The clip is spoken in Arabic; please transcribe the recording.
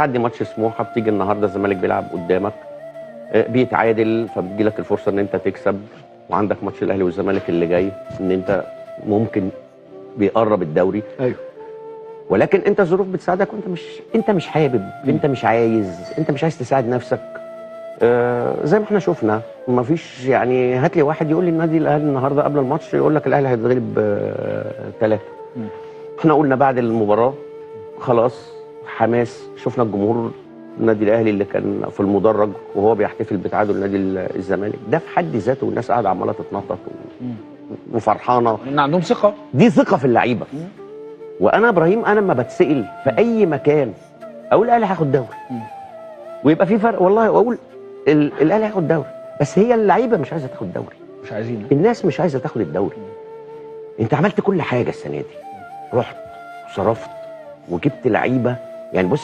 بتعدي ماتش سموحه، بتيجي النهارده الزمالك بيلعب قدامك بيتعادل، فبتجي لك الفرصه ان انت تكسب، وعندك ماتش الاهلي والزمالك اللي جاي ان انت ممكن بيقرب الدوري. ايوه. ولكن انت الظروف بتساعدك وانت مش حابب، انت مش عايز تساعد نفسك. زي ما احنا شفنا، ما فيش يعني، هات لي واحد يقول لي النادي الاهلي النهارده قبل الماتش يقول لك الاهلي هيتغلب 3. احنا قلنا بعد المباراه خلاص حماس، شفنا الجمهور النادي الاهلي اللي كان في المدرج وهو بيحتفل بتعادل نادي الزمالك، ده في حد ذاته والناس قاعده عماله تتنطط وفرحانه ان عندهم ثقه، دي ثقه في اللعيبه. وانا ابراهيم، انا لما بتسال في اي مكان اقول الاهلي هياخد دوري ويبقى في فرق، والله واقول الاهلي هياخد دوري، بس هي اللعيبه مش عايزه تاخد دوري، مش عايزين، الناس مش عايزه تاخد الدوري. انت عملت كل حاجه السنه دي، رحت وصرفت وجبت لعيبه، يعني بص